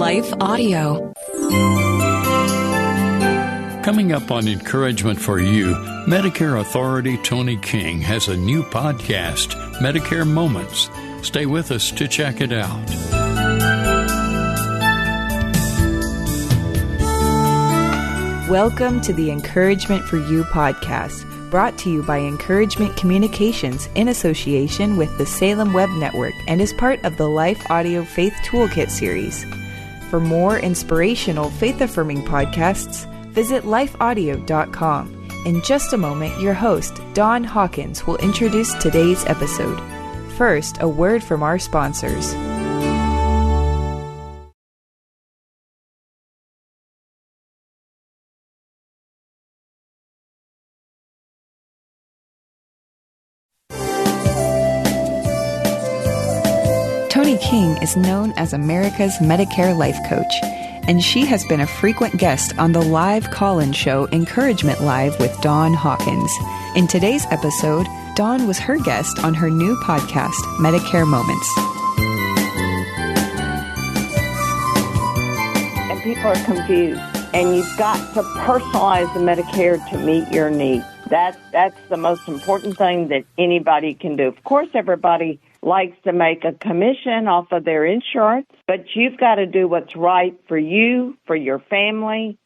Life Audio. Coming up on Encouragement for You, Medicare Authority Toni King has a new podcast, Medicare Moments. Stay with us to check it out. Welcome to the Encouragement for You podcast, brought to you by Encouragement Communications in association with the Salem Web Network and is part of the Life Audio Faith Toolkit series. For more inspirational, faith-affirming podcasts, visit lifeaudio.com. In just a moment, your host, Don Hawkins, will introduce today's episode. First, a word from our sponsors. Toni King is known as America's Medicare Life Coach, and she has been a frequent guest on the live call-in show Encouragement Live with Don Hawkins. In today's episode, Don was her guest on her new podcast, Medicare Moments. And people are confused, and you've got to personalize the Medicare to meet your needs. That's the most important thing that anybody can do. Of course, everybody likes to make a commission off of their insurance, but you've got to do what's right for you, for your family,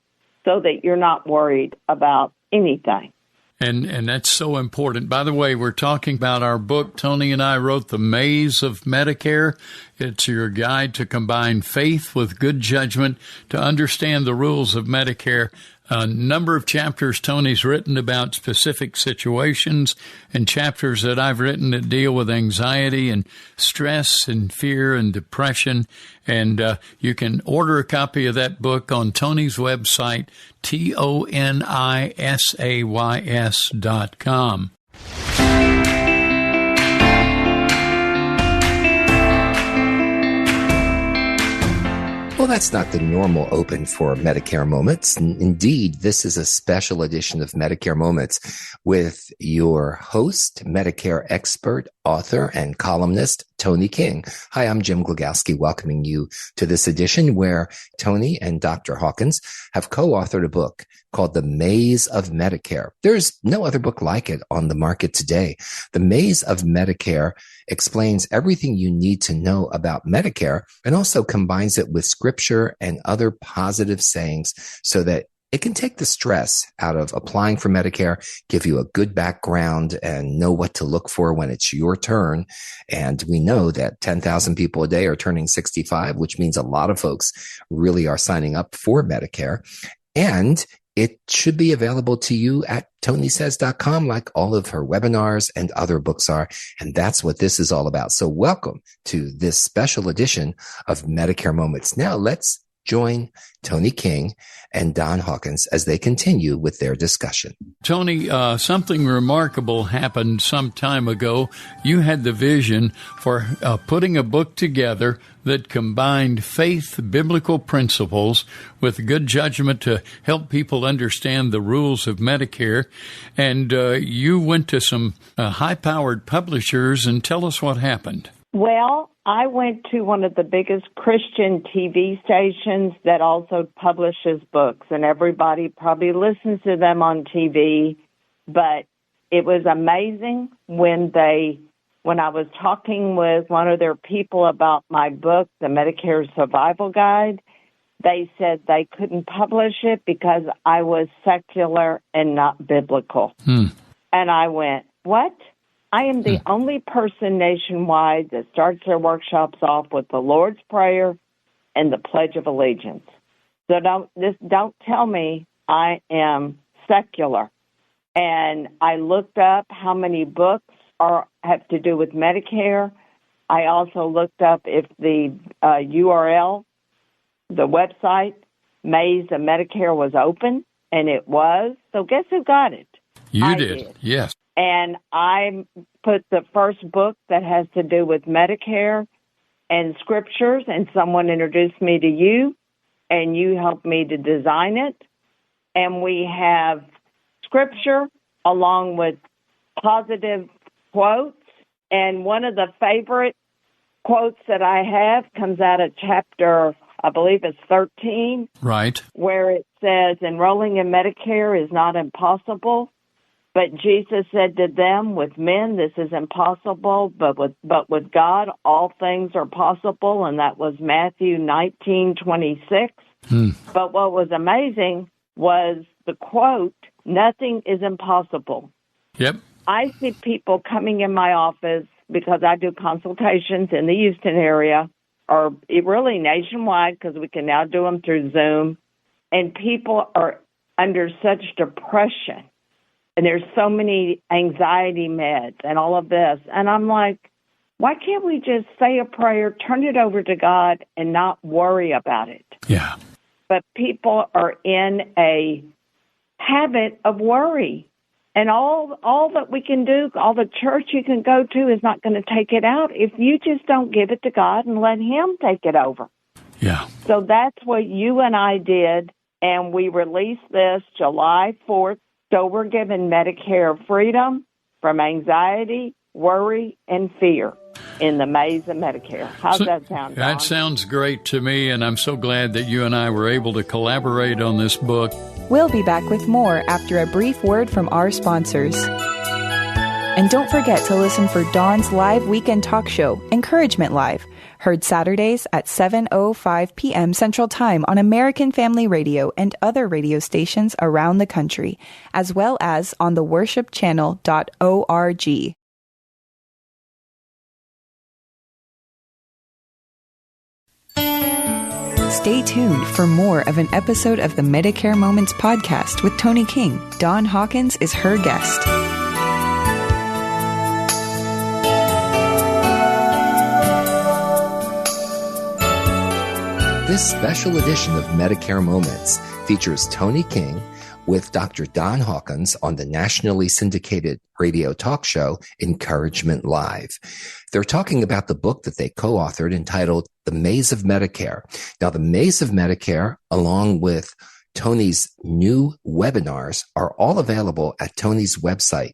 so that you're not worried about anything. And that's so important. By the way, we're talking about our book. Toni and I wrote The Maze of Medicare. It's your guide to combine faith with good judgment to understand the rules of Medicare. A number of chapters Toni's written about specific situations, and chapters that I've written that deal with anxiety and stress and fear and depression. And you can order a copy of that book on Toni's website, TONISAYS.com. Well, that's not the normal open for Medicare Moments. Indeed, this is a special edition of Medicare Moments with your host, Medicare expert, author, and columnist, Toni King. Hi, I'm Jim Glogowski, welcoming you to this edition where Toni and Dr. Hawkins have co-authored a book called The Maze of Medicare. There's no other book like it on the market today. The Maze of Medicare explains everything you need to know about Medicare and also combines it with scripture and other positive sayings so that it can take the stress out of applying for Medicare, give you a good background, and know what to look for when it's your turn. And we know that 10,000 people a day are turning 65, which means a lot of folks really are signing up for Medicare. And it should be available to you at tonisays.com, like all of her webinars and other books are. And that's what this is all about. So welcome to this special edition of Medicare Moments. Now let's join Toni King and Don Hawkins as they continue with their discussion. Toni, something remarkable happened some time ago. You had the vision for putting a book together that combined faith, biblical principles with good judgment to help people understand the rules of Medicare. And you went to some high-powered publishers, and tell us what happened. Well, I went to one of the biggest Christian TV stations that also publishes books, and everybody probably listens to them on TV, but it was amazing when I was talking with one of their people about my book, The Medicare Survival Guide. They said they couldn't publish it because I was secular and not biblical. And I went, what? I am the only person nationwide that starts their workshops off with the Lord's Prayer and the Pledge of Allegiance. So don't tell me I am secular. And I looked up how many books have to do with Medicare. I also looked up if the URL, the website, Maze of Medicare was open, and it was. So guess who got it? You did, yes. And I put the first book that has to do with Medicare and scriptures, and someone introduced me to you, and you helped me to design it. And we have scripture along with positive quotes. And one of the favorite quotes that I have comes out of chapter I believe it's 13. Right. Where it says enrolling in Medicare is not impossible. But Jesus said to them, with men, this is impossible, but with God, all things are possible. And that was Matthew 19:26. But what was amazing was the quote, nothing is impossible. Yep. I see people coming in my office because I do consultations in the Houston area, or really nationwide because we can now do them through Zoom. And people are under such depression. And there's so many anxiety meds and all of this. And I'm like, why can't we just say a prayer, turn it over to God, and not worry about it? Yeah. But people are in a habit of worry. And all that we can do, all the church you can go to is not going to take it out if you just don't give it to God and let Him take it over. Yeah. So that's what you and I did, and we released this July 4th. So we're giving Medicare freedom from anxiety, worry, and fear in the maze of Medicare. How's that sound, Don? That sounds great to me, and I'm so glad that you and I were able to collaborate on this book. We'll be back with more after a brief word from our sponsors. And don't forget to listen for Don's live weekend talk show, Encouragement Live, heard Saturdays at 7:05 p.m. Central Time on American Family Radio and other radio stations around the country, as well as on the worshipchannel.org. Stay tuned for more of an episode of the Medicare Moments podcast with Toni King. Don Hawkins is her guest. This special edition of Medicare Moments features Toni King with Dr. Don Hawkins on the nationally syndicated radio talk show Encouragement Live. They're talking about the book that they co-authored entitled The Maze of Medicare. Now, The Maze of Medicare, along with Toni's new webinars, are all available at Toni's website,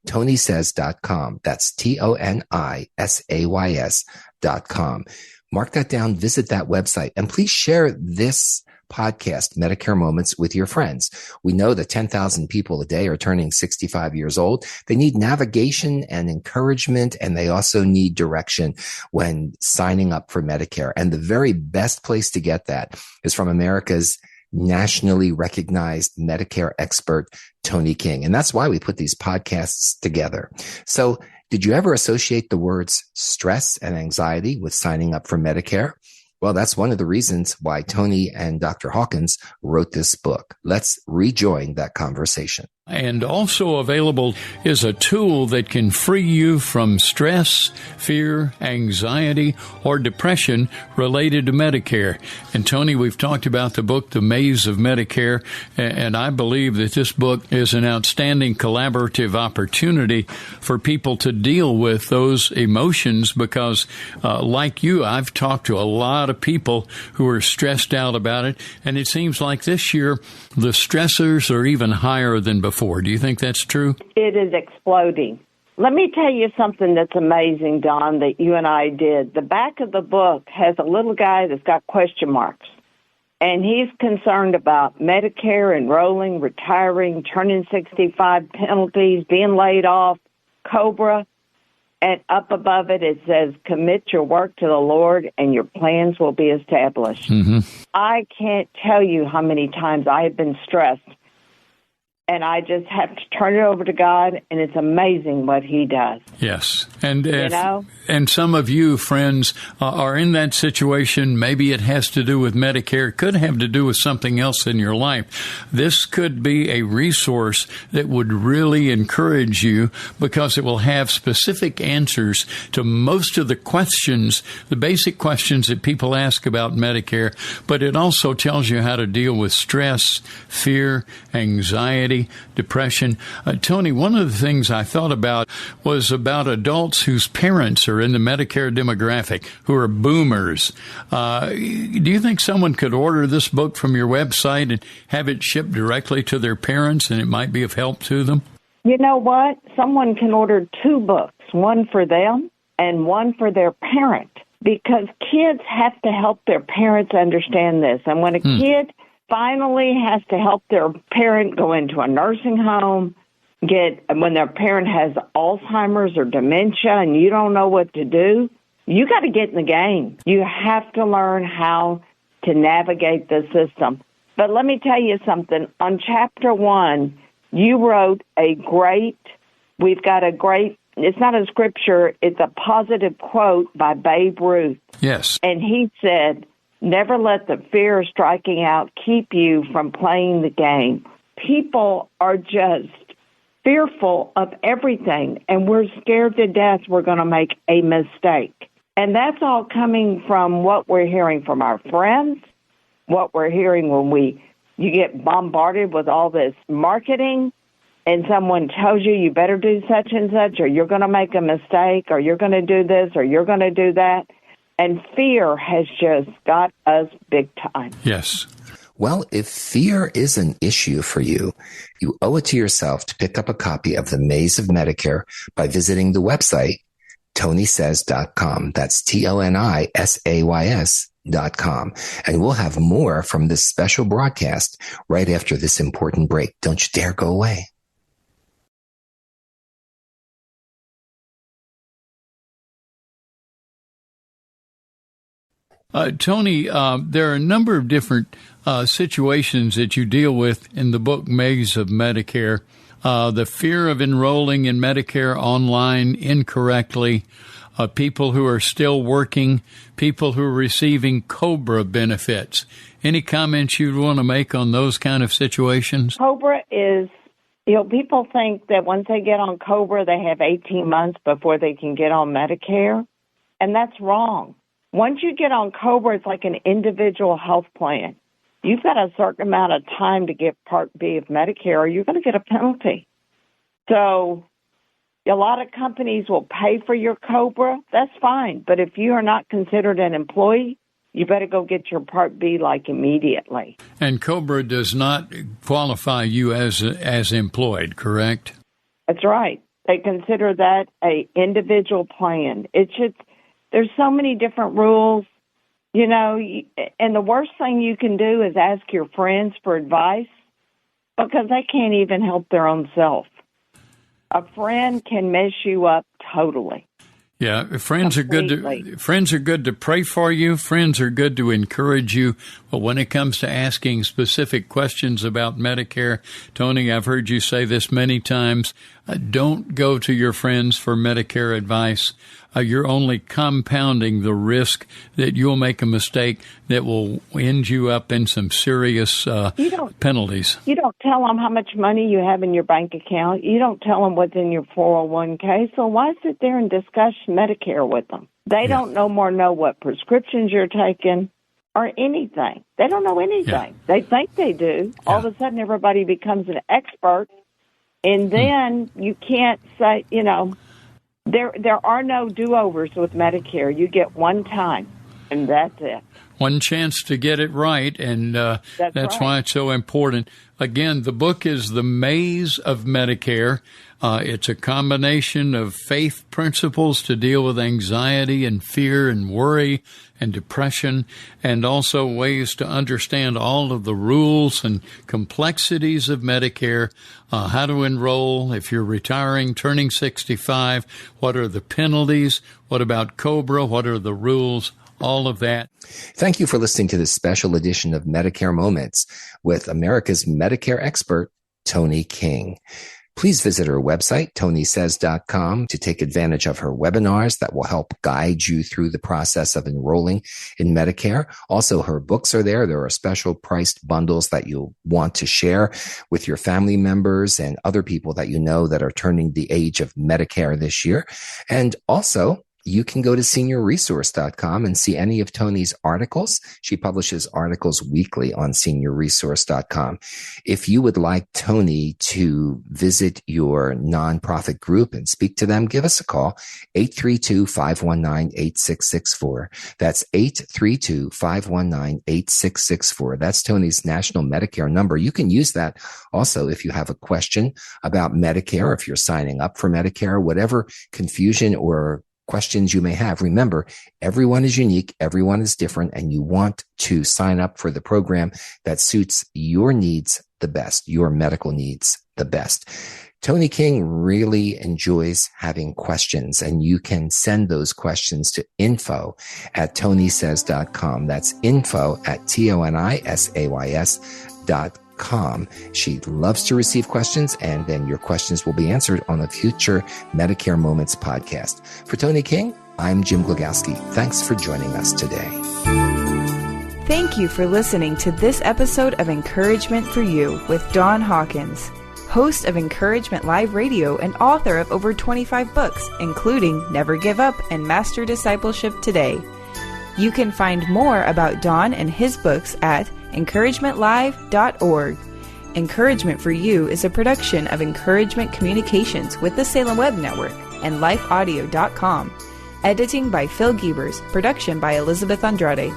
tonisays.com. That's TONISAYS.com. Mark that down, visit that website, and please share this podcast, Medicare Moments, with your friends. We know that 10,000 people a day are turning 65 years old. They need navigation and encouragement, and they also need direction when signing up for Medicare. And the very best place to get that is from America's nationally recognized Medicare expert, Toni King. And that's why we put these podcasts together. So, did you ever associate the words stress and anxiety with signing up for Medicare? Well, that's one of the reasons why Toni and Dr. Hawkins wrote this book. Let's rejoin that conversation. And also available is a tool that can free you from stress, fear, anxiety, or depression related to Medicare. And Toni, we've talked about the book, The Maze of Medicare, and I believe that this book is an outstanding collaborative opportunity for people to deal with those emotions because, like you, I've talked to a lot of people who are stressed out about it, and it seems like this year the stressors are even higher than before. Do you think that's true? It is exploding. Let me tell you something that's amazing, Don, that you and I did. The back of the book has a little guy that's got question marks, and he's concerned about Medicare, enrolling, retiring, turning 65, penalties, being laid off, COBRA, and up above it, it says, commit your work to the Lord and your plans will be established. Mm-hmm. I can't tell you how many times I have been stressed, and I just have to turn it over to God, and it's amazing what He does. Yes. And some of you, friends, are in that situation. Maybe it has to do with Medicare. It could have to do with something else in your life. This could be a resource that would really encourage you because it will have specific answers to most of the questions, the basic questions that people ask about Medicare. But it also tells you how to deal with stress, fear, anxiety, depression. Toni, one of the things I thought about was about adults whose parents are in the Medicare demographic, who are boomers. Do you think someone could order this book from your website and have it shipped directly to their parents, and it might be of help to them? You know what? Someone can order two books, one for them and one for their parent. because kids have to help their parents understand this. And when a kid finally has to help their parent go into a nursing home, when their parent has Alzheimer's or dementia and you don't know what to do, you got to get in the game. You have to learn how to navigate the system. But let me tell you something. On chapter 1, you wrote we've got a great, it's not a scripture, it's a positive quote by Babe Ruth. Yes. And he said, never let the fear of striking out keep you from playing the game. People are just fearful of everything, and we're scared to death we're going to make a mistake. And that's all coming from what we're hearing from our friends, what we're hearing when you get bombarded with all this marketing, and someone tells you better do such and such, or you're going to make a mistake, or you're going to do this, or you're going to do that. And fear has just got us big time. Yes. Well, if fear is an issue for you, you owe it to yourself to pick up a copy of The Maze of Medicare by visiting the website, tonisays.com. That's TONISAYS.com. And we'll have more from this special broadcast right after this important break. Don't you dare go away. Toni, there are a number of different situations that you deal with in the book Maze of Medicare. The fear of enrolling in Medicare online incorrectly, people who are still working, people who are receiving COBRA benefits. Any comments you'd want to make on those kind of situations? COBRA is, people think that once they get on COBRA, they have 18 months before they can get on Medicare, and that's wrong. Once you get on COBRA, it's like an individual health plan. You've got a certain amount of time to get Part B of Medicare, or you're going to get a penalty. So a lot of companies will pay for your COBRA. That's fine. But if you are not considered an employee, you better go get your Part B immediately. And COBRA does not qualify you as employed, correct? That's right. They consider that an individual plan. There's so many different rules, and the worst thing you can do is ask your friends for advice because they can't even help their own self. A friend can mess you up totally. Yeah, friends are good to pray for you. Friends are good to encourage you. But when it comes to asking specific questions about Medicare, Toni, I've heard you say this many times. Don't go to your friends for Medicare advice. You're only compounding the risk that you'll make a mistake that will end you up in some serious penalties. You don't tell them how much money you have in your bank account. You don't tell them what's in your 401k. So why sit there and discuss Medicare with them? They don't know what prescriptions you're taking or anything. They don't know anything. Yeah. They think they do. Yeah. All of a sudden, everybody becomes an expert, and then you can't say, There are no do-overs with Medicare. You get one time, and that's it. One chance to get it right, and that's right. Why it's so important. Again, the book is The Maze of Medicare. It's a combination of faith principles to deal with anxiety and fear and worry and depression, and also ways to understand all of the rules and complexities of Medicare, how to enroll if you're retiring, turning 65, what are the penalties, what about COBRA, what are the rules, all of that. Thank you for listening to this special edition of Medicare Moments with America's Medicare expert, Toni King. Please visit her website, tonisays.com, to take advantage of her webinars that will help guide you through the process of enrolling in Medicare. Also, her books are there. There are special priced bundles that you'll want to share with your family members and other people that you know that are turning the age of Medicare this year. And also, you can go to seniorresource.com and see any of Toni's articles. She publishes articles weekly on seniorresource.com. If you would like Toni to visit your nonprofit group and speak to them, give us a call, 832-519-8664. That's 832-519-8664. That's Toni's national Medicare number. You can use that also if you have a question about Medicare, if you're signing up for Medicare, whatever confusion or questions you may have. Remember, everyone is unique, everyone is different, and you want to sign up for the program that suits your needs the best, your medical needs the best. Toni King really enjoys having questions, and you can send those questions to info@tonisays.com. That's info@tonisays.com. She loves to receive questions, and then your questions will be answered on a future Medicare Moments podcast. For Toni King, I'm Jim Glogowski. Thanks for joining us today. Thank you for listening to this episode of Encouragement for You with Don Hawkins, host of Encouragement Live Radio and author of over 25 books, including Never Give Up and Master Discipleship Today. You can find more about Don and his books at encouragementlive.org. Encouragement for You is a production of Encouragement Communications with the Salem Web Network and lifeaudio.com. Editing by Phil Giebers, production by Elizabeth Andrade.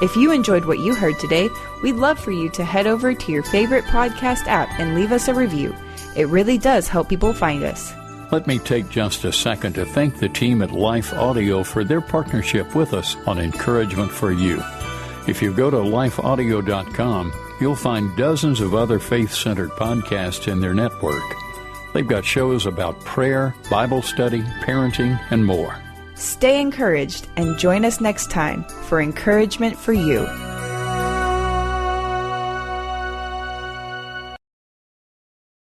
If you enjoyed what you heard today, we'd love for you to head over to your favorite podcast app and leave us a review. It really does help people find us. Let me take just a second to thank the team at Life Audio for their partnership with us on Encouragement for You. If you go to lifeaudio.com, you'll find dozens of other faith-centered podcasts in their network. They've got shows about prayer, Bible study, parenting, and more. Stay encouraged and join us next time for Encouragement for You.